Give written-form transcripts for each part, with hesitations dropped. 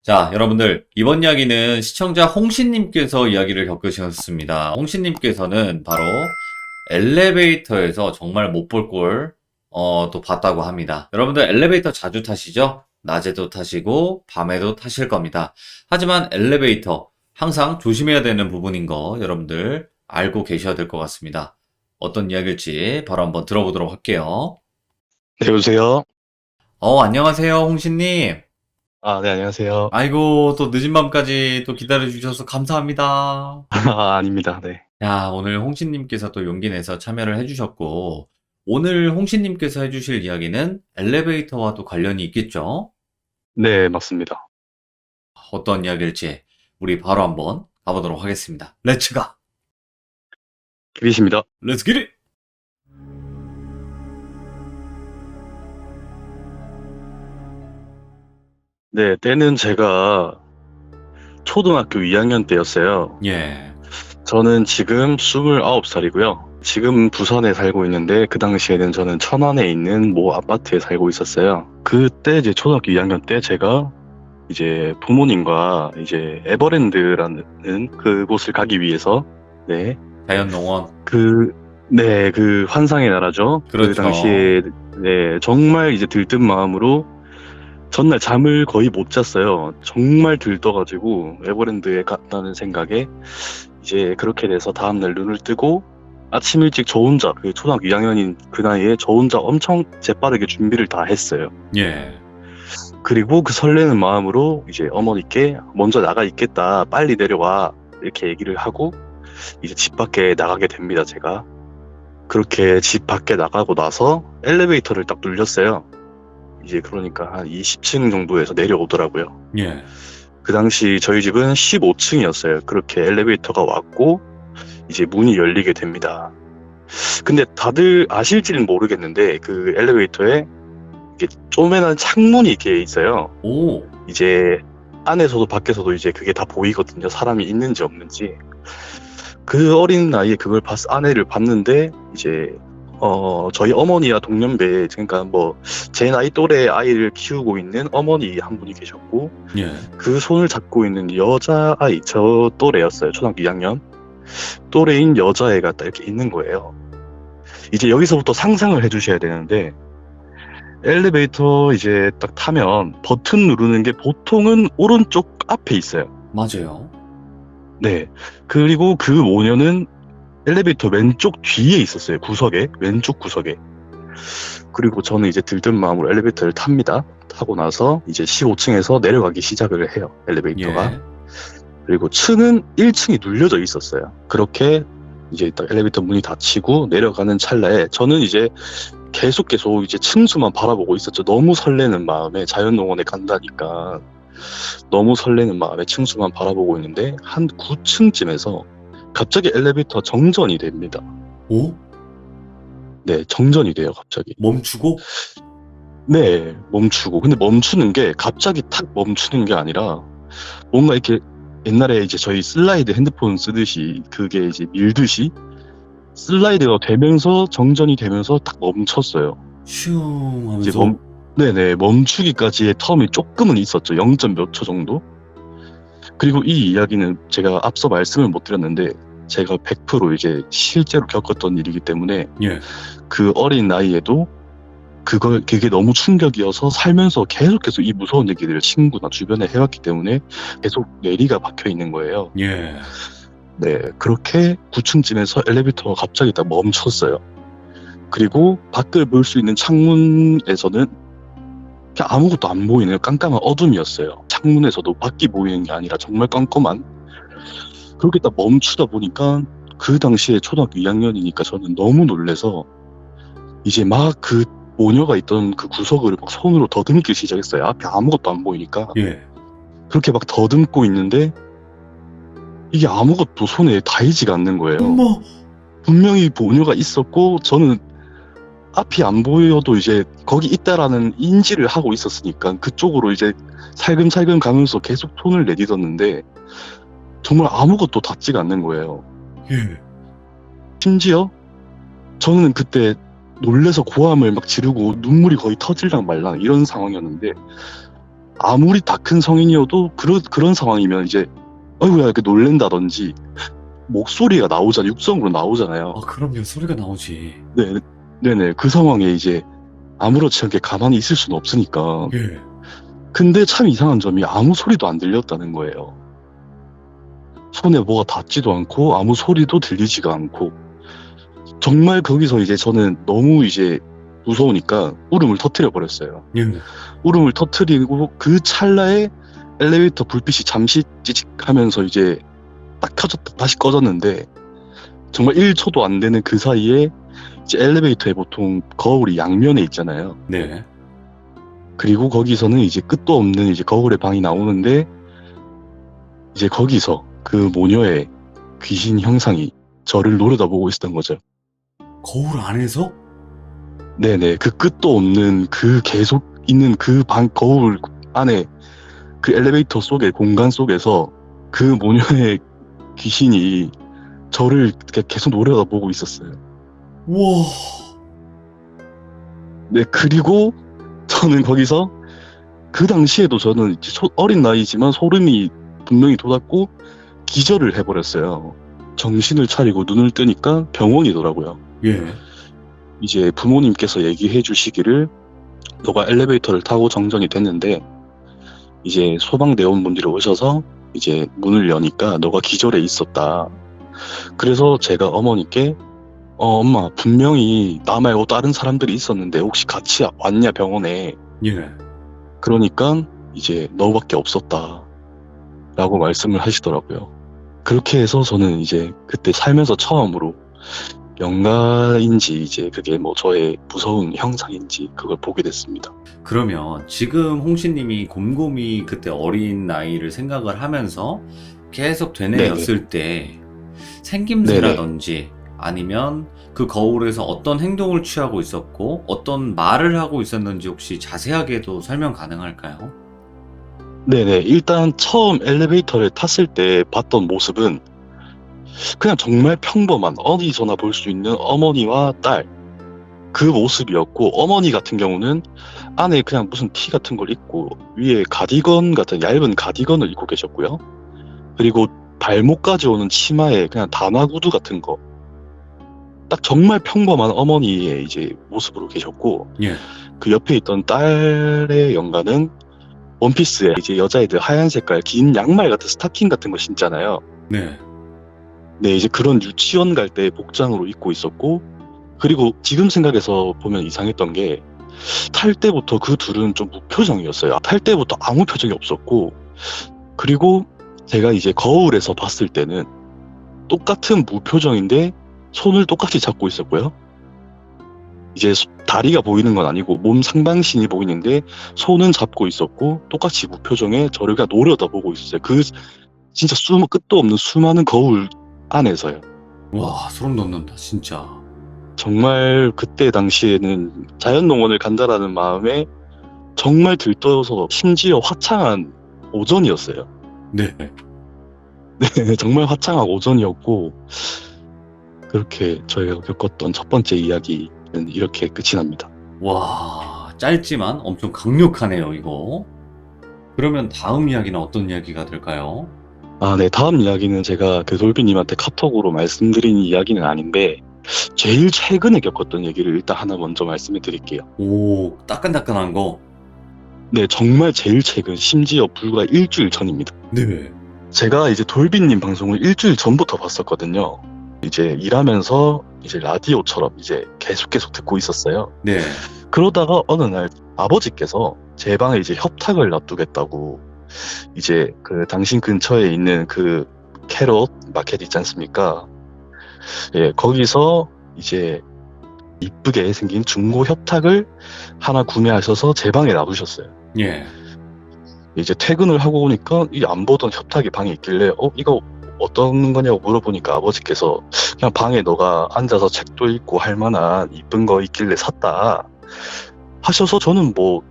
자, 여러분들, 이번 이야기는 시청자 홍신님께서 이야기를 겪으셨습니다. 홍신님께서는 바로 엘리베이터에서 정말 못 볼 꼴, 또 봤다고 합니다. 여러분들 엘리베이터 자주 타시죠? 낮에도 타시고, 밤에도 타실 겁니다. 하지만 엘리베이터, 항상 조심해야 되는 부분인 거 여러분들 알고 계셔야 될 것 같습니다. 어떤 이야기일지 바로 한번 들어보도록 할게요. 네, 여보세요? 안녕하세요, 홍신님. 네, 안녕하세요. 아이고, 또 늦은 밤까지 또 기다려주셔서 감사합니다. 아닙니다. 네. 야, 오늘 홍신님께서 또 용기 내서 참여를 해주셨고, 오늘 홍신님께서 해주실 이야기는 엘리베이터와도 관련이 있겠죠? 네, 맞습니다. 어떤 이야기일지 우리 바로 한번 가보도록 하겠습니다. 렛츠 가! 기리십니다. 렛츠 기릿! 네, 때는 제가 초등학교 2학년 때였어요. 예. 저는 지금 29살이고요. 지금 부산에 살고 있는데, 그 당시에는 저는 천안에 있는 모 아파트에 살고 있었어요. 그때 이제 초등학교 2학년 때 제가 이제 부모님과 이제 에버랜드라는 그곳을 가기 위해서, 네, 자연농원. 네, 그 환상의 나라죠. 그 그렇죠. 당시에, 네, 정말 이제 들뜬 마음으로 전날 잠을 거의 못 잤어요. 정말 들떠가지고 에버랜드에 갔다는 생각에 이제 그렇게 돼서 다음날 눈을 뜨고 아침 일찍 저 혼자, 그 초등학교 2학년인 그 나이에 저 혼자 엄청 재빠르게 준비를 다 했어요. 예. 그리고 그 설레는 마음으로 이제 어머니께 먼저 나가 있겠다, 빨리 내려와, 이렇게 얘기를 하고 이제 집 밖에 나가게 됩니다, 제가. 그렇게 집 밖에 나가고 나서 엘리베이터를 딱 눌렸어요. 이제 그러니까 한 20층 정도에서 내려오더라고요. 예. 그 당시 저희 집은 15층이었어요. 그렇게 엘리베이터가 왔고 이제 문이 열리게 됩니다. 근데 다들 아실지는 모르겠는데 그 엘리베이터에 이게 쪼매난 창문이 이렇게 있어요. 오. 이제 안에서도 밖에서도 이제 그게 다 보이거든요. 사람이 있는지 없는지. 그 어린 나이에 그걸 아내를 봤는데 이제 저희 어머니와 동년배, 그러니까 뭐 제 나이 또래 아이를 키우고 있는 어머니 한 분이 계셨고, 예. 그 손을 잡고 있는 여자아이, 저 또래였어요. 초등학교 2학년 또래인 여자애가 딱 이렇게 있는 거예요. 이제 여기서부터 상상을 해주셔야 되는데, 엘리베이터 이제 딱 타면 버튼 누르는 게 보통은 오른쪽 앞에 있어요. 맞아요. 네. 그리고 그 모녀는 엘리베이터 왼쪽 뒤에 있었어요. 구석에, 왼쪽 구석에. 그리고 저는 이제 들뜬 마음으로 엘리베이터를 탑니다. 타고 나서 이제 15층에서 내려가기 시작을 해요, 엘리베이터가. 예. 그리고 층은 1층이 눌려져 있었어요. 그렇게 이제 딱 엘리베이터 문이 닫히고 내려가는 찰나에 저는 이제 계속 이제 층수만 바라보고 있었죠. 너무 설레는 마음에, 자연농원에 간다니까 너무 설레는 마음에 층수만 바라보고 있는데 한 9층쯤에서 갑자기 엘리베이터 정전이 됩니다. 오? 네, 정전이 돼요, 갑자기. 멈추고? 네, 멈추고. 근데 멈추는 게 갑자기 탁 멈추는 게 아니라 뭔가 이렇게 옛날에 이제 저희 슬라이드 핸드폰 쓰듯이 그게 이제 밀듯이 슬라이드가 되면서 정전이 되면서 딱 멈췄어요. 슝 이제 하면서. 네네, 멈추기까지의 텀이 조금은 있었죠. 0. 몇 초 정도? 그리고 이 이야기는 제가 앞서 말씀을 못 드렸는데 제가 100% 이제 실제로 겪었던 일이기 때문에 예. 그 어린 나이에도 그게 너무 충격이어서 살면서 계속해서 이 무서운 얘기들을 친구나 주변에 해왔기 때문에 계속 뇌리가 박혀 있는 거예요. 예. 네, 그렇게 9층쯤에서 엘리베이터가 갑자기 딱 멈췄어요. 그리고 밖을 볼 수 있는 창문에서는 그냥 아무것도 안 보이는 깜깜한 어둠이었어요. 창문에서도 밖이 보이는 게 아니라 정말 깜깜한. 그렇게 딱 멈추다 보니까 그 당시에 초등학교 2학년이니까 저는 너무 놀래서 이제 막 그 모녀가 있던 그 구석을 막 손으로 더듬기 시작했어요. 앞에 아무것도 안 보이니까. 예. 그렇게 막 더듬고 있는데 이게 아무것도 손에 닿이지가 않는 거예요. 엄마. 분명히 모녀가 있었고 저는 앞이 안 보여도 이제 거기 있다라는 인지를 하고 있었으니까 그쪽으로 이제 살금살금 가면서 계속 손을 내딛었는데 정말 아무것도 닿지가 않는 거예요. 예. 심지어 저는 그때 놀래서 고함을 막 지르고 눈물이 거의 터질랑 말랑 이런 상황이었는데 아무리 다 큰 성인이어도 그런 상황이면 이제 아이고야 이렇게 놀랜다든지 목소리가 나오잖아요. 육성으로 나오잖아요. 아, 그럼요. 소리가 나오지. 네, 네네. 그 상황에 이제 아무렇지 않게 가만히 있을 수는 없으니까. 예. 근데 참 이상한 점이 아무 소리도 안 들렸다는 거예요. 손에 뭐가 닿지도 않고 아무 소리도 들리지가 않고 정말 거기서 이제 저는 너무 이제 무서우니까 울음을 터뜨려 버렸어요. 예. 울음을 터뜨리고 그 찰나에 엘리베이터 불빛이 잠시 찌직하면서 이제 딱 켜졌다 다시 꺼졌는데 정말 1초도 안 되는 그 사이에 이제 엘리베이터에 보통 거울이 양면에 있잖아요. 네. 그리고 거기서는 이제 끝도 없는 이제 거울의 방이 나오는데 이제 거기서 그 모녀의 귀신 형상이 저를 노려다보고 있었던 거죠. 거울 안에서? 네네. 그 끝도 없는 그 계속 있는 그 방 거울 안에 그 엘리베이터 속의 공간 속에서 그 모녀의 귀신이 저를 이렇게 계속 노려다보고 있었어요. 우와. 네, 그리고 저는 거기서 그 당시에도 저는 이제 어린 나이지만 소름이 분명히 돋았고 기절을 해버렸어요. 정신을 차리고 눈을 뜨니까 병원이더라고요. 예. 이제 부모님께서 얘기해 주시기를 너가 엘리베이터를 타고 정전이 됐는데 이제 소방대원분들이 오셔서 이제 문을 여니까 너가 기절해 있었다. 그래서 제가 어머니께 엄마 분명히 나 말고 다른 사람들이 있었는데 혹시 같이 왔냐 병원에. 예. 그러니까 이제 너밖에 없었다 라고 말씀을 하시더라고요. 그렇게 해서 저는 이제 그때 살면서 처음으로 영가인지 이제 그게 뭐 저의 무서운 형상인지 그걸 보게 됐습니다. 그러면 지금 홍시님이 곰곰이 그때 어린 나이를 생각을 하면서 계속 되뇌었을 때 생김새라든지 아니면 그 거울에서 어떤 행동을 취하고 있었고 어떤 말을 하고 있었는지 혹시 자세하게도 설명 가능할까요? 네네. 일단 처음 엘리베이터를 탔을 때 봤던 모습은 그냥 정말 평범한 어디서나 볼 수 있는 어머니와 딸 그 모습이었고 어머니 같은 경우는 안에 그냥 무슨 티 같은 걸 입고 위에 가디건 같은 얇은 가디건을 입고 계셨고요. 그리고 발목까지 오는 치마에 그냥 단화 구두 같은 거 딱 정말 평범한 어머니의 이제 모습으로 계셨고 예. 그 옆에 있던 딸의 영가는 원피스에 이제 여자애들 하얀 색깔 긴 양말 같은 스타킹 같은 거 신잖아요. 네. 네, 이제 그런 유치원 갈 때 복장으로 입고 있었고 그리고 지금 생각해서 보면 이상했던 게 탈 때부터 그 둘은 좀 무표정이었어요. 탈 때부터 아무 표정이 없었고 그리고 제가 이제 거울에서 봤을 때는 똑같은 무표정인데 손을 똑같이 잡고 있었고요. 이제 다리가 보이는 건 아니고 몸 상반신이 보이는데 손은 잡고 있었고 똑같이 무표정에 저를 그냥 노려다보고 있었어요. 그 진짜 끝도 없는 수많은 거울 안에서요. 와, 소름 돋는다, 진짜. 정말 그때 당시에는 자연농원을 간다라는 마음에 정말 들떠서 심지어 화창한 오전이었어요. 네. 네, 정말 화창한 오전이었고 그렇게 저희가 겪었던 첫 번째 이야기는 이렇게 끝이 납니다. 와, 짧지만 엄청 강력하네요, 이거. 그러면 다음 이야기는 어떤 이야기가 될까요? 아, 네. 다음 이야기는 제가 그 돌비님한테 카톡으로 말씀드린 이야기는 아닌데 제일 최근에 겪었던 얘기를 일단 하나 먼저 말씀해 드릴게요. 오, 따끈따끈한 거. 네, 정말 제일 최근, 심지어 불과 일주일 전입니다. 네. 제가 이제 돌비님 방송을 일주일 전부터 봤었거든요. 이제 일하면서 이제 라디오처럼 이제 계속 듣고 있었어요. 네. 그러다가 어느 날 아버지께서 제 방에 이제 협탁을 놔두겠다고 이제 그 당신 근처에 있는 그 캐럿 마켓 있지 않습니까? 예, 거기서 이제 이쁘게 생긴 중고 협탁을 하나 구매하셔서 제 방에 놔두셨어요. 예. 이제 퇴근을 하고 오니까 이 안 보던 협탁이 방에 있길래 이거 어떤 거냐고 물어보니까 아버지께서 그냥 방에 너가 앉아서 책도 읽고 할 만한 이쁜 거 있길래 샀다 하셔서 저는 뭐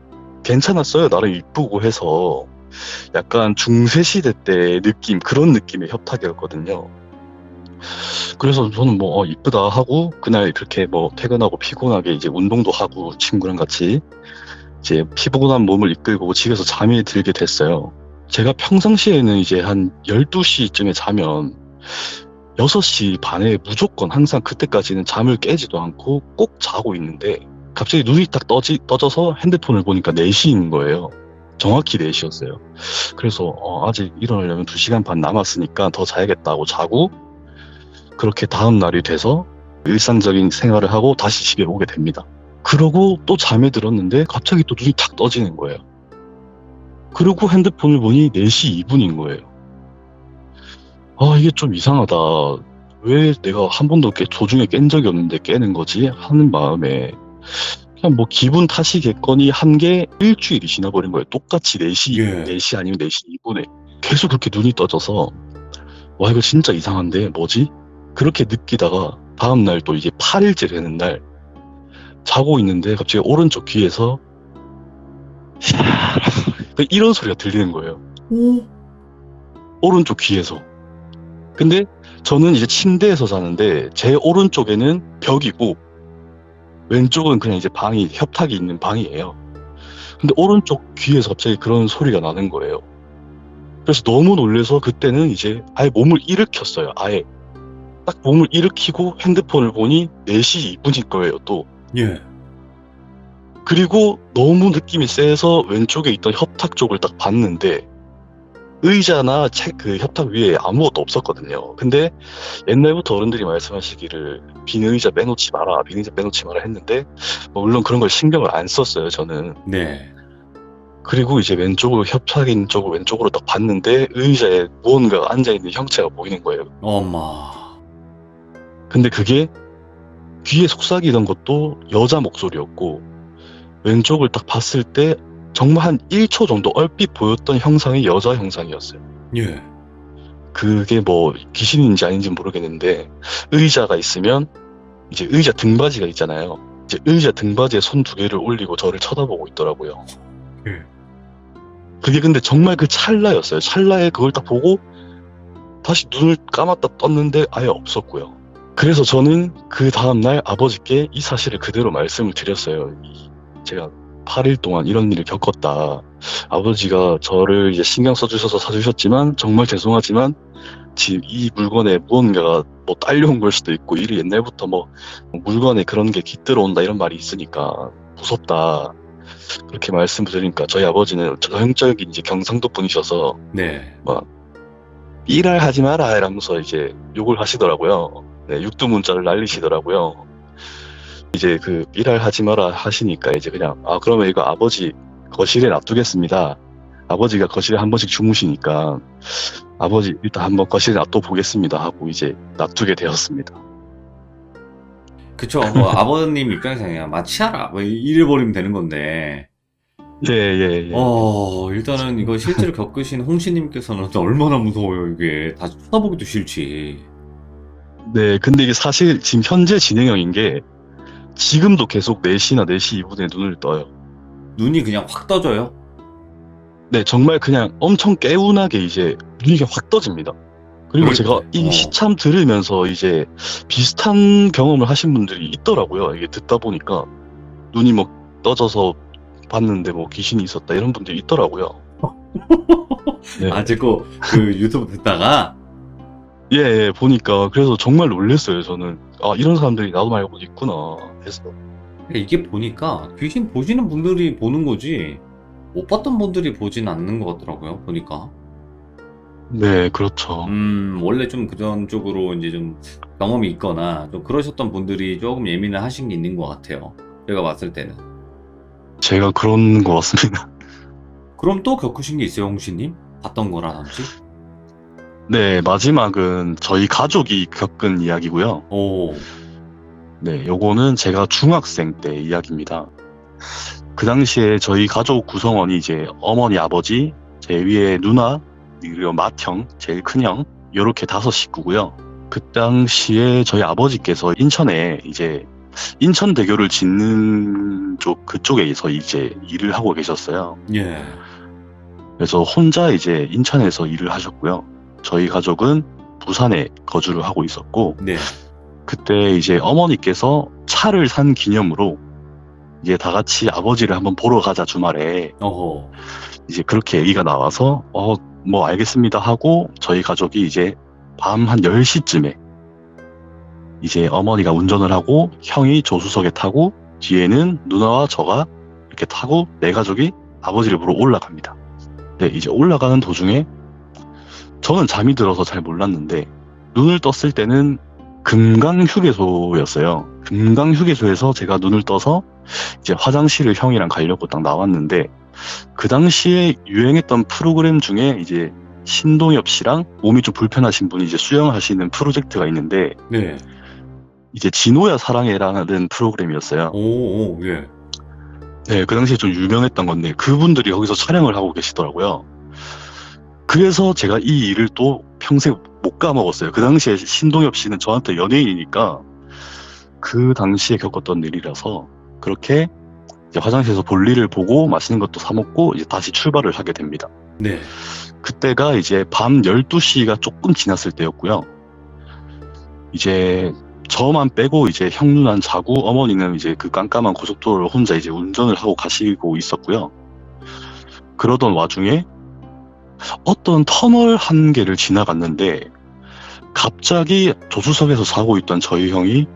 괜찮았어요. 나름 이쁘고 해서 약간 중세시대 때 느낌 그런 느낌의 협탁이었거든요. 그래서 저는 뭐 이쁘다 하고 그날 그렇게 뭐 퇴근하고 피곤하게 이제 운동도 하고 친구랑 같이 이제 피곤한 몸을 이끌고 집에서 잠이 들게 됐어요. 제가 평상시에는 이제 한 12시쯤에 자면 6시 반에 무조건 항상 그때까지는 잠을 깨지도 않고 꼭 자고 있는데 갑자기 눈이 딱 떠져서 핸드폰을 보니까 4시인 거예요. 정확히 4시였어요. 그래서 아직 일어나려면 2시간 반 남았으니까 더 자야겠다고 자고 그렇게 다음 날이 돼서 일상적인 생활을 하고 다시 집에 오게 됩니다. 그러고 또 잠에 들었는데 갑자기 또 눈이 탁 떠지는 거예요. 그리고 핸드폰을 보니 4시 2분인 거예요. 이게 좀 이상하다. 왜 내가 한 번도 도중에 깬 적이 없는데 깨는 거지? 하는 마음에 그냥 뭐 기분 탓이겠거니 한 게 일주일이 지나버린 거예요. 똑같이 4시, 예. 4시 아니면 4시 2분에 계속 그렇게 눈이 떠져서 와 이거 진짜 이상한데 뭐지? 그렇게 느끼다가 다음날 또 이제 8일째 되는 날 자고 있는데 갑자기 오른쪽 귀에서 이런 소리가 들리는 거예요. 오? 오른쪽 귀에서. 근데 저는 이제 침대에서 자는데 제 오른쪽에는 벽이고 왼쪽은 그냥 이제 방이 협탁이 있는 방이에요. 근데 오른쪽 귀에서 갑자기 그런 소리가 나는 거예요. 그래서 너무 놀라서 그때는 이제 아예 몸을 일으켰어요. 아예 딱 몸을 일으키고 핸드폰을 보니 4시 2분일 거예요 또. 예. 그리고 너무 느낌이 세서 왼쪽에 있던 협탁 쪽을 딱 봤는데 의자나 그 협탁 위에 아무것도 없었거든요. 근데 옛날부터 어른들이 말씀하시기를 빈 의자 빼놓지 마라, 빈 의자 빼놓지 마라 했는데 물론 그런 걸 신경을 안 썼어요 저는. 네. 그리고 이제 왼쪽으로 협탁 있는 쪽을 왼쪽으로 딱 봤는데 의자에 무언가가 앉아있는 형체가 보이는 거예요. 엄마. 근데 그게 귀에 속삭이던 것도 여자 목소리였고 왼쪽을 딱 봤을 때 정말 한 1초 정도 얼핏 보였던 형상이 여자 형상이었어요. 예. 그게 뭐 귀신인지 아닌지 모르겠는데 의자가 있으면 이제 의자 등받이가 있잖아요. 이제 의자 등받이에 손 2개를 올리고 저를 쳐다보고 있더라고요. 예. 그게 근데 정말 그 찰나였어요. 찰나에 그걸 딱 보고 다시 눈을 감았다 떴는데 아예 없었고요. 그래서 저는 그 다음날 아버지께 이 사실을 그대로 말씀을 드렸어요. 제가 8일 동안 이런 일을 겪었다. 아버지가 저를 이제 신경 써주셔서 사주셨지만 정말 죄송하지만 지금 이 물건에 무언가가 뭐 딸려온 걸 수도 있고 일이 옛날부터 뭐 물건에 그런 게 깃들어온다 이런 말이 있으니까 무섭다. 그렇게 말씀드리니까 저희 아버지는 전형적인 이제 경상도 분이셔서 네. 일할 하지 마라 이러면서 이제 욕을 하시더라고요. 네, 육두문자를 날리시더라고요. 이제 그 일할 하지 마라 하시니까 이제 그냥 그러면 이거 아버지 거실에 놔두겠습니다. 아버지가 거실에 한 번씩 주무시니까 아버지 일단 한번 거실에 놔둬 보겠습니다 하고 이제 놔두게 되었습니다. 그쵸. 뭐 아버님 입장에서는 마취하라 뭐 이래버리면 되는 건데. 예. 일단은 이거 실제로 겪으신 홍씨님께서는 얼마나 무서워요 이게. 다 쳐다보기도 싫지. 네, 근데 이게 사실 지금 현재 진행형인 게 지금도 계속 4시나 4시 2분에 눈을 떠요. 눈이 그냥 확 떠져요? 네, 정말 그냥 엄청 개운하게 이제 눈이 그냥 확 떠집니다. 그리고 제가 이 시참 들으면서 이제 비슷한 경험을 하신 분들이 있더라고요. 이게 듣다 보니까 눈이 뭐 떠져서 봤는데 뭐 귀신이 있었다 이런 분들이 있더라고요. 네. 아직도 그 유튜브 듣다가 예, 보니까 그래서 정말 놀랐어요. 저는 이런 사람들이 나도 말고 있구나 해서. 이게 보니까 귀신 보시는 분들이 보는 거지 못 봤던 분들이 보진 않는 것 같더라고요 보니까. 네, 그렇죠. 원래 좀 그런 쪽으로 이제 좀 경험이 있거나 좀 그러셨던 분들이 조금 예민을 하신 게 있는 것 같아요 제가 봤을 때는. 제가 그런 것 같습니다. 그럼 또 겪으신 게 있어요 홍씨님? 봤던 거라든지? 네, 마지막은 저희 가족이 겪은 이야기고요. 오. 네, 요거는 제가 중학생 때 이야기입니다. 그 당시에 저희 가족 구성원이 이제 어머니, 아버지, 제 위에 누나, 그리고 맏형, 제일 큰형, 요렇게 5 식구고요. 그 당시에 저희 아버지께서 인천에 이제 인천대교를 짓는 그쪽에서 이제 일을 하고 계셨어요. 예. 그래서 혼자 이제 인천에서 일을 하셨고요. 저희 가족은 부산에 거주를 하고 있었고, 네. 그때 이제 어머니께서 차를 산 기념으로 이제 다 같이 아버지를 한번 보러 가자 주말에. 어허. 이제 그렇게 얘기가 나와서 뭐 알겠습니다 하고 저희 가족이 이제 밤 한 10시쯤에 이제 어머니가 운전을 하고 형이 조수석에 타고 뒤에는 누나와 저가 이렇게 타고 네 가족이 아버지를 보러 올라갑니다. 네, 이제 올라가는 도중에 저는 잠이 들어서 잘 몰랐는데 눈을 떴을 때는 금강휴게소였어요. 금강휴게소에서 제가 눈을 떠서 이제 화장실을 형이랑 가려고 딱 나왔는데 그 당시에 유행했던 프로그램 중에 이제 신동엽 씨랑 몸이 좀 불편하신 분이 이제 수영하시는 프로젝트가 있는데 네. 이제 진호야 사랑해라는 프로그램이었어요. 오, 예. 네, 그 당시에 좀 유명했던 건데 그분들이 거기서 촬영을 하고 계시더라고요. 그래서 제가 이 일을 또 평생 못 까먹었어요. 그 당시에 신동엽 씨는 저한테 연예인이니까 그 당시에 겪었던 일이라서 그렇게 이제 화장실에서 볼일을 보고 맛있는 것도 사 먹고 이제 다시 출발을 하게 됩니다. 네. 그때가 이제 밤 12시가 조금 지났을 때였고요. 이제 저만 빼고 이제 형 누나는 자고 어머니는 이제 그 깜깜한 고속도로를 혼자 이제 운전을 하고 가시고 있었고요. 그러던 와중에 어떤 터널 한 개를 지나갔는데 갑자기 조수석에서 자고 있던 저희 형이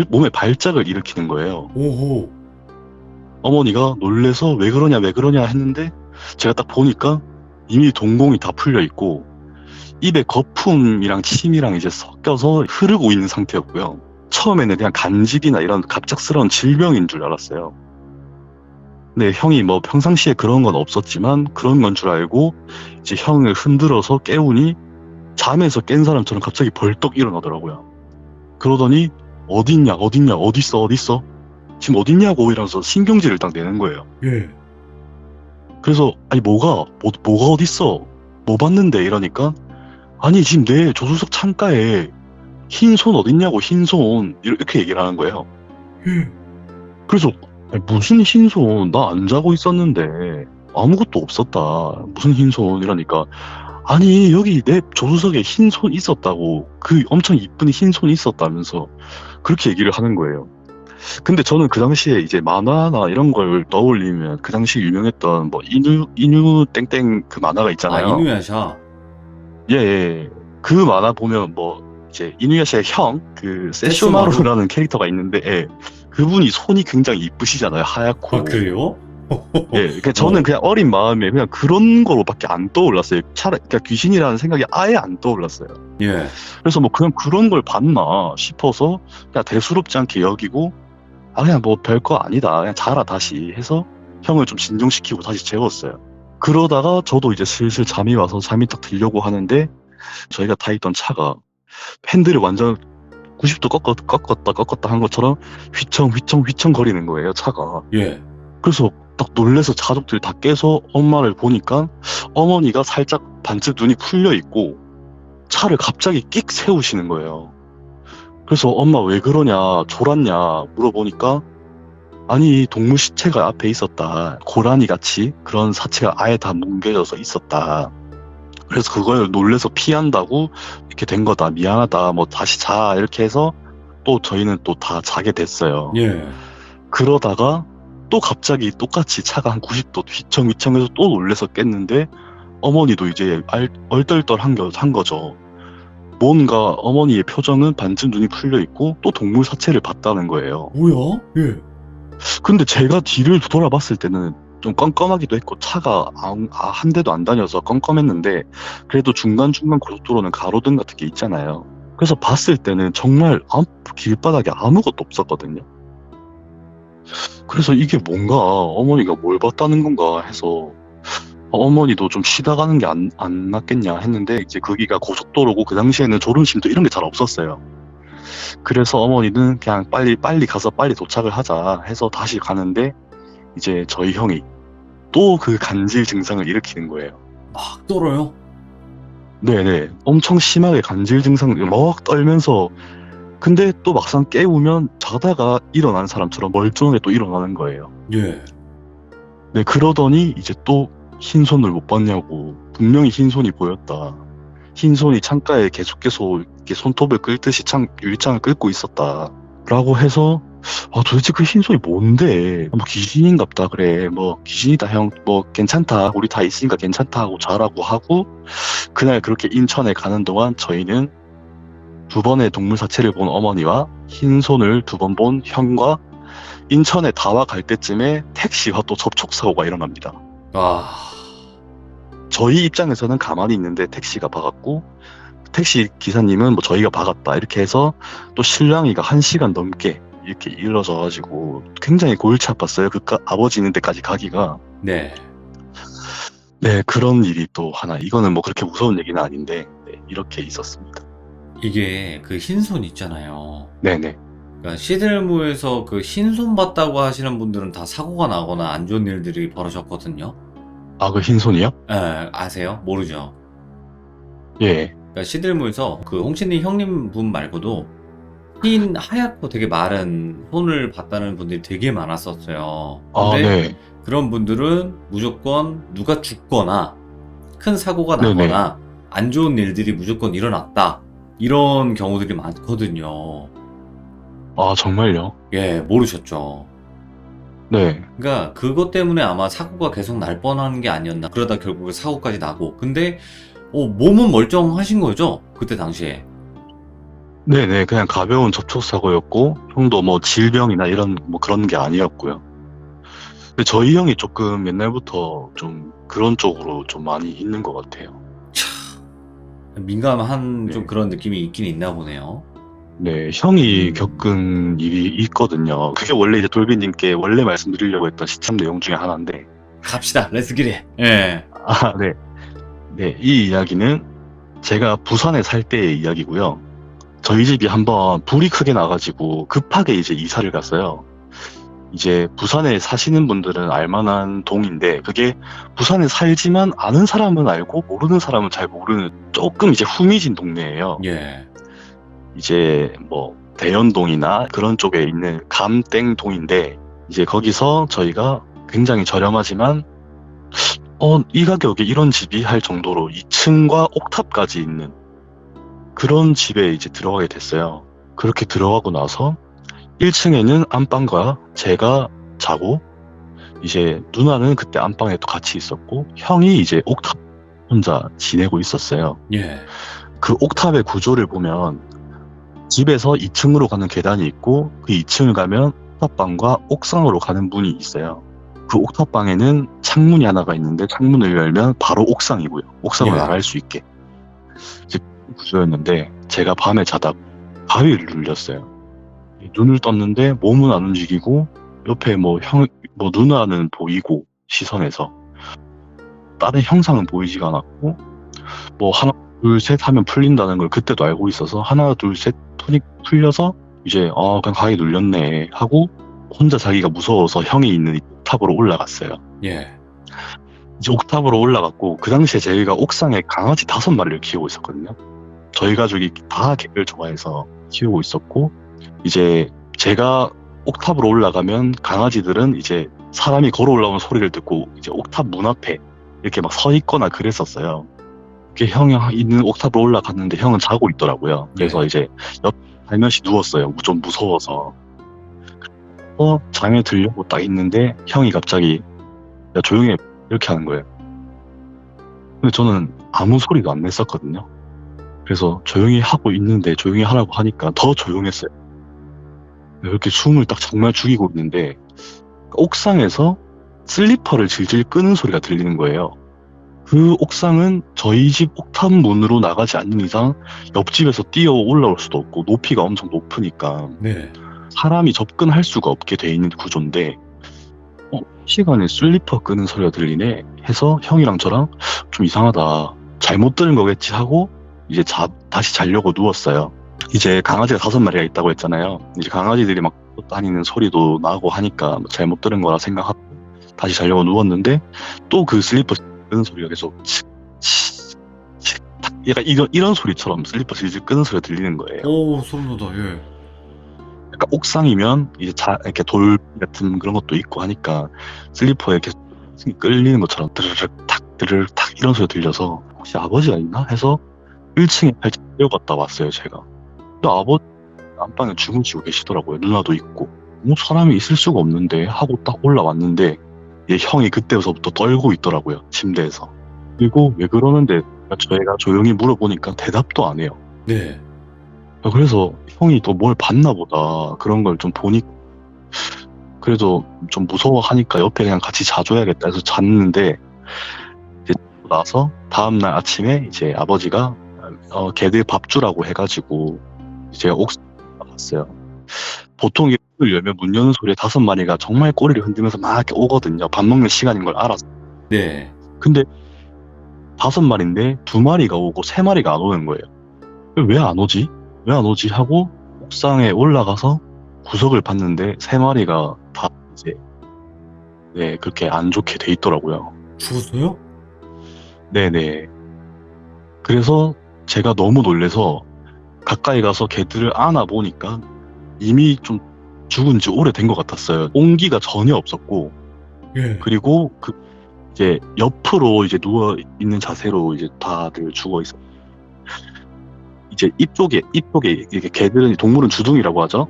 몸에 발작을 일으키는 거예요. 오호. 어머니가 놀래서 왜 그러냐 했는데 제가 딱 보니까 이미 동공이 다 풀려 있고 입에 거품이랑 침이랑 이제 섞여서 흐르고 있는 상태였고요. 처음에는 그냥 간질이나 이런 갑작스러운 질병인 줄 알았어요. 근데 형이 뭐 평상시에 그런 건 없었지만 그런 건 줄 알고 이제 형을 흔들어서 깨우니 잠에서 깬 사람처럼 갑자기 벌떡 일어나더라고요. 그러더니 어딨냐 어딨어 지금 어딨냐고 이러면서 신경질을 딱 내는 거예요. 예. 그래서 아니 뭐가 어딨어 뭐 봤는데 이러니까 아니 지금 내 조수석 창가에 흰 손 어딨냐고 흰 손 이렇게 얘기를 하는 거예요. 예. 그래서 아니, 무슨 흰손 나 안 자고 있었는데 아무것도 없었다 무슨 흰손 이러니까 아니 여기 내 조수석에 흰손 있었다고 그 엄청 이쁜 흰손 있었다면서 그렇게 얘기를 하는 거예요. 근데 저는 그 당시에 이제 만화나 이런 걸 떠올리면 그 당시 유명했던 뭐 이누 땡땡 그 만화가 아, 있잖아요. 이누야샤. 예. 그 만화 보면 뭐 이제 이누야샤의 형 그 세쇼마루라는 캐릭터가 있는데 예. 그분이 손이 굉장히 이쁘시잖아요. 하얗고. 아, 그래요? 예. 그러니까 저는 그냥 어린 마음에 그냥 그런 거로밖에 안 떠올랐어요. 그러니까 귀신이라는 생각이 아예 안 떠올랐어요. 예. 그래서 뭐 그냥 그런 걸 봤나 싶어서 그냥 대수롭지 않게 여기고 그냥 뭐 별거 아니다. 그냥 자라 다시 해서 형을 좀 진정시키고 다시 재웠어요. 그러다가 저도 이제 슬슬 잠이 와서 잠이 딱 들려고 하는데 저희가 타 있던 차가 핸들을 완전 90도 꺾었다 한 것처럼 휘청 거리는 거예요, 차가. 예. 그래서 딱 놀래서 가족들이 다 깨서 엄마를 보니까 어머니가 살짝 반쯤 눈이 풀려 있고 차를 갑자기 끽 세우시는 거예요. 그래서 엄마 왜 그러냐, 졸았냐 물어보니까 아니 동물 시체가 앞에 있었다. 고라니 같이 그런 사체가 아예 다 뭉개져서 있었다. 그래서 그걸 놀래서 피한다고 이렇게 된 거다. 미안하다. 뭐 다시 자 이렇게 해서 또 저희는 또 다 자게 됐어요. 예. 그러다가 또 갑자기 똑같이 차가 한 90도 휘청휘청해서 또 놀래서 깼는데 어머니도 이제 얼떨떨한 거죠. 뭔가 어머니의 표정은 반쯤 눈이 풀려 있고 또 동물 사체를 봤다는 거예요. 뭐야? 예. 근데 제가 뒤를 돌아봤을 때는 좀 껌껌하기도 했고 차가 한 대도 안 다녀서 껌껌했는데 그래도 중간중간 고속도로는 가로등 같은 게 있잖아요. 그래서 봤을 때는 정말 길바닥에 아무것도 없었거든요. 그래서 이게 뭔가 어머니가 뭘 봤다는 건가 해서 어머니도 좀 쉬다 가는 게 안 낫겠냐 했는데 이제 거기가 고속도로고 그 당시에는 졸음쉼도 이런 게 잘 없었어요. 그래서 어머니는 그냥 빨리 가서 빨리 도착을 하자 해서 다시 가는데 이제 저희 형이 또 그 간질 증상을 일으키는 거예요. 막 떨어요? 네네. 엄청 심하게 간질 증상을 막 떨면서 근데 또 막상 깨우면 자다가 일어난 사람처럼 멀쩡하게 또 일어나는 거예요. 예. 네, 그러더니 이제 또 흰손을 못 봤냐고 분명히 흰손이 보였다. 흰손이 창가에 계속 이렇게 손톱을 끌듯이 유리창을 끌고 있었다. 라고 해서 도대체 그 흰손이 뭔데? 뭐 귀신인갑다. 그래. 뭐 귀신이다 형. 뭐 괜찮다. 우리 다 있으니까 괜찮다 하고 자라고 하고 그날 그렇게 인천에 가는 동안 저희는 2번의 동물 사체를 본 어머니와 흰손을 2번 본 형과 인천에 다와 갈 때쯤에 택시와 또 접촉사고가 일어납니다. 와, 저희 입장에서는 가만히 있는데 택시가 박았고 택시 기사님은 뭐 저희가 박았다 이렇게 해서 또 실랑이가 1시간 넘게 이렇게 이뤄져가지고 굉장히 골치 아팠어요. 아버지 있는 데까지 가기가. 네. 네, 그런 일이 또 하나. 이거는 뭐 그렇게 무서운 얘기는 아닌데 네, 이렇게 있었습니다. 이게 그 흰손 있잖아요. 네네. 그러니까 시들무에서 그 흰손 봤다고 하시는 분들은 다 사고가 나거나 안 좋은 일들이 벌어졌거든요. 그 흰손이요? 예, 아세요? 모르죠. 예. 그러니까 시들무에서 그 홍신님 형님 분 말고도 흰 하얗고 되게 마른 손을 봤다는 분들이 되게 많았었어요. 근데 네. 그런 분들은 무조건 누가 죽거나 큰 사고가 네네. 나거나 안 좋은 일들이 무조건 일어났다. 이런 경우들이 많거든요. 정말요? 예, 모르셨죠. 네. 그러니까 그것 때문에 아마 사고가 계속 날 뻔한 게 아니었나. 그러다 결국에 사고까지 나고. 근데 몸은 멀쩡하신 거죠? 그때 당시에. 네네. 그냥 가벼운 접촉사고였고 형도 뭐 질병이나 이런 뭐 그런 게 아니었고요. 근데 저희 형이 조금 옛날부터 좀 그런 쪽으로 좀 많이 있는 것 같아요. 민감한 네. 좀 그런 느낌이 있긴 있나 보네요. 네, 형이 겪은 일이 있거든요. 그게 원래 이제 돌비님께 원래 말씀드리려고 했던 시참 내용 중에 하나인데. 갑시다. 렛츠 기릿. 예. 네. 네, 이 이야기는 제가 부산에 살 때의 이야기고요. 저희 집이 한번 불이 크게 나가지고 급하게 이제 이사를 갔어요. 이제 부산에 사시는 분들은 알만한 동인데 그게 부산에 살지만 아는 사람은 알고 모르는 사람은 잘 모르는 조금 이제 후미진 동네예요. 예. 이제 뭐 대연동이나 그런 쪽에 있는 감땡동인데 이제 거기서 저희가 굉장히 저렴하지만 이 가격에 이런 집이 할 정도로 2층과 옥탑까지 있는 그런 집에 이제 들어가게 됐어요. 그렇게 들어가고 나서 1층에는 안방과 제가 자고 이제 누나는 그때 안방에 또 같이 있었고 형이 이제 옥탑 혼자 지내고 있었어요. 예. 그 옥탑의 구조를 보면 집에서 2층으로 가는 계단이 있고 그 2층을 가면 옥탑방과 옥상으로 가는 문이 있어요. 그 옥탑방에는 창문이 하나가 있는데 창문을 열면 바로 옥상이고요. 옥상으로 예. 나갈 수 있게 이제 구조였는데 제가 밤에 자다가 바위를 눌렸어요. 눈을 떴는데 몸은 안 움직이고 옆에 뭐 누나는 보이고 시선에서 다른 형상은 보이지가 않았고 뭐 하나 둘 셋 하면 풀린다는 걸 그때도 알고 있어서 하나 둘 셋 톤이 풀려서 이제 그냥 가위 눌렸네 하고 혼자 자기가 무서워서 형이 있는 옥탑으로 올라갔어요. 예. 이제 옥탑으로 올라갔고 그 당시에 저희가 옥상에 강아지 5마리를 키우고 있었거든요. 저희 가족이 다 개를 좋아해서 키우고 있었고 이제 제가 옥탑으로 올라가면 강아지들은 이제 사람이 걸어 올라오는 소리를 듣고 이제 옥탑 문 앞에 이렇게 막 서 있거나 그랬었어요. 그게 형이 있는 옥탑으로 올라갔는데 형은 자고 있더라고요. 그래서 이제 옆 살며시 누웠어요. 좀 무서워서. 잠에 들려고 딱 있는데 형이 갑자기 야 조용히 해 이렇게 하는 거예요. 근데 저는 아무 소리도 안 냈었거든요. 그래서 조용히 하고 있는데 조용히 하라고 하니까 더 조용했어요. 이렇게 숨을 딱 정말 죽이고 있는데 옥상에서 슬리퍼를 질질 끄는 소리가 들리는 거예요. 그 옥상은 저희 집 옥탑 문으로 나가지 않는 이상 옆집에서 뛰어 올라올 수도 없고 높이가 엄청 높으니까 네. 사람이 접근할 수가 없게 돼 있는 구조인데 시간에 슬리퍼 끄는 소리가 들리네 해서 형이랑 저랑 좀 이상하다 잘못 들은 거겠지 하고 이제 다시 자려고 누웠어요. 이제 강아지가 5마리가 있다고 했잖아요. 이제 강아지들이 막 다니는 소리도 나고 하니까 잘못 들은 거라 생각하고 다시 자려고 누웠는데 또 그 슬리퍼 끄는 소리가 계속 약간 이런 소리처럼 슬리퍼 질질 끄는 소리가 들리는 거예요. 오, 소름 돋아. 예. 약간 옥상이면 이제 이렇게 돌 같은 그런 것도 있고 하니까 슬리퍼에 계속 끌리는 것처럼 드르륵 탁 드르륵 탁 이런 소리가 들려서 혹시 아버지가 있나 해서 1층에 살짝 뛰어갔다 왔어요 제가. 근데 안방에 주무시고 계시더라고요. 누나도 있고. 뭐 사람이 있을 수가 없는데 하고 딱 올라왔는데 형이 그때서부터 떨고 있더라고요. 침대에서. 그리고 왜 그러는데 저희가 조용히 물어보니까 대답도 안 해요. 네. 그래서 형이 또 뭘 봤나 보다 그런 걸 좀 보니 그래도 좀 무서워하니까 옆에 그냥 같이 자줘야겠다 해서 잤는데 이제 나서 다음날 아침에 이제 아버지가 개들 밥 주라고 해가지고 이제 옥상에 갔어요. 보통 이게 문을 열면 문 여는 소리에 5마리가 정말 꼬리를 흔들면서 막 이렇게 오거든요. 밥 먹는 시간인 걸 알아서. 네. 근데 5마리인데 2마리가 오고 3마리가 안 오는 거예요. 왜 안 오지? 왜 안 오지? 하고 옥상에 올라가서 구석을 봤는데 3마리가 다 이제 네 그렇게 안 좋게 돼 있더라고요. 죽었어요? 네네. 그래서 제가 너무 놀래서 가까이 가서 개들을 안아보니까 이미 좀 죽은 지 오래된 것 같았어요. 온기가 전혀 없었고, 예. 그리고 이제 옆으로 이제 누워 있는 자세로 이제 다들 죽어 있어. 이제 이쪽에 이렇게 개들은 동물은 주둥이라고 하죠.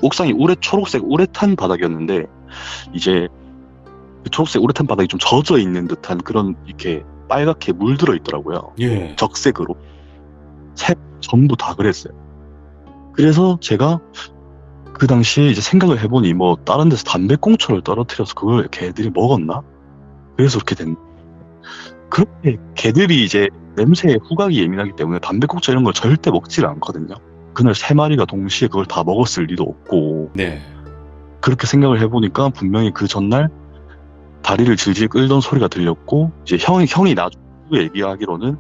옥상이 초록색 우레탄 바닥이었는데 이제 그 초록색 우레탄 바닥이 좀 젖어 있는 듯한 그런 이렇게 빨갛게 물들어 있더라고요. 예. 적색으로. 전부 다 그랬어요. 그래서 제가 그 당시에 이제 생각을 해보니 뭐 다른 데서 담배꽁초를 떨어뜨려서 그걸 개들이 먹었나? 그래서 그렇게 된. 그렇게 개들이 이제 냄새에 후각이 예민하기 때문에 담배꽁초 이런 걸 절대 먹지를 않거든요. 그날 3마리가 동시에 그걸 다 먹었을 리도 없고. 네. 그렇게 생각을 해보니까 분명히 그 전날 다리를 질질 끌던 소리가 들렸고 이제 형이 나중에 얘기하기로는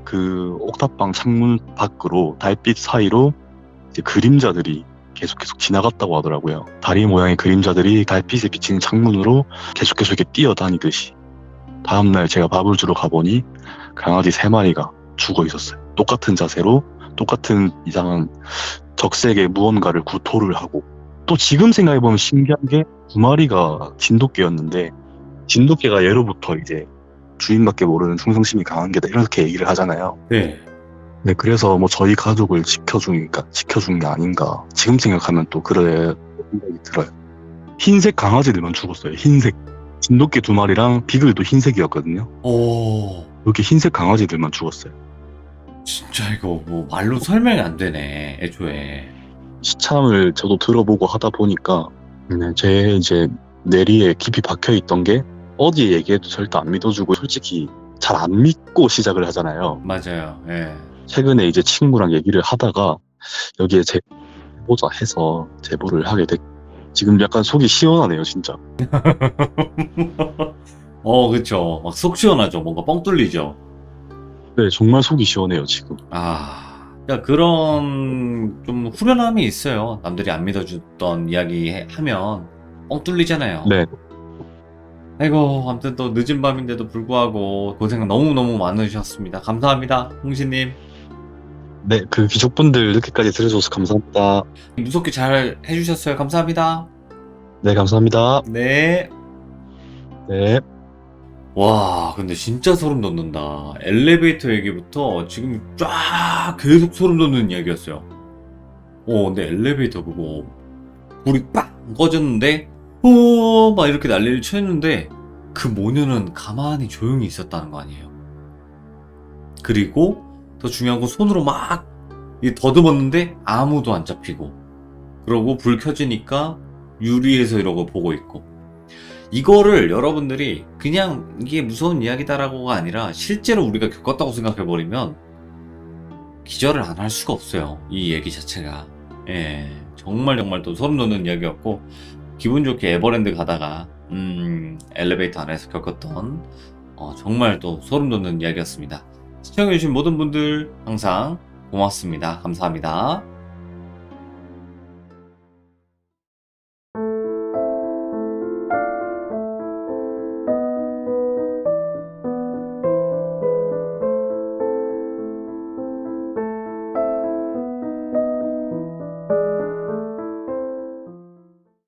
그 옥탑방 창문 밖으로 달빛 사이로 이제 그림자들이 계속 지나갔다고 하더라고요. 다리 모양의 그림자들이 달빛에 비치는 창문으로 계속 이렇게 뛰어다니듯이. 다음날 제가 밥을 주러 가보니 강아지 3마리가 죽어 있었어요. 똑같은 자세로 똑같은 이상한 적색의 무언가를 구토를 하고. 또 지금 생각해보면 신기한 게 2마리가 진돗개였는데 진돗개가 예로부터 이제 주인밖에 모르는 충성심이 강한 개다 이렇게 얘기를 하잖아요. 네. 네, 그래서 뭐 저희 가족을 지켜준 게 아닌가. 지금 생각하면 또 그래 생각이 들어요. 흰색 강아지들만 죽었어요. 흰색. 진돗개 2마리랑 비글도 흰색이었거든요. 오. 이렇게 흰색 강아지들만 죽었어요. 진짜 이거 뭐 말로 설명이 안 되네. 애초에. 시참을 저도 들어보고 하다 보니까 제 이제 뇌리에 깊이 박혀있던 게 어디 얘기해도 절대 안 믿어주고 솔직히 잘 안 믿고 시작을 하잖아요. 맞아요. 예. 최근에 이제 친구랑 얘기를 하다가 여기에 제보자 해서 제보를 하게 됐. 지금 약간 속이 시원하네요, 진짜. 그쵸. 막 속 시원하죠. 뭔가 뻥 뚫리죠. 네, 정말 속이 시원해요, 지금. 그러니까 그런 좀 후련함이 있어요. 남들이 안 믿어줬던 이야기 하면 뻥 뚫리잖아요. 네, 아이고, 아무튼 또 늦은 밤인데도 불구하고 고생 너무너무 많으셨습니다. 감사합니다, 홍시님. 네, 그 귀족분들 늦게까지 들어줘서 감사합니다. 무섭게 잘 해주셨어요. 감사합니다. 네, 감사합니다. 네. 네. 와, 근데 진짜 소름 돋는다. 엘리베이터 얘기부터 지금 쫙 계속 소름 돋는 이야기였어요. 근데 엘리베이터 그거 불이 빵 꺼졌는데 막 이렇게 난리를 쳤는데 그 모녀는 가만히 조용히 있었다는 거 아니에요. 그리고 더 중요한 건 손으로 막 더듬었는데 아무도 안 잡히고, 그러고 불 켜지니까 유리에서 이러고 보고 있고. 이거를 여러분들이 그냥 이게 무서운 이야기다라고가 아니라 실제로 우리가 겪었다고 생각해버리면 기절을 안 할 수가 없어요. 이 얘기 자체가. 예, 정말 또 소름 돋는 이야기였고, 기분 좋게 에버랜드 가다가 엘리베이터 안에서 겪었던 정말 또 소름 돋는 이야기였습니다. 시청해주신 모든 분들 항상 고맙습니다. 감사합니다.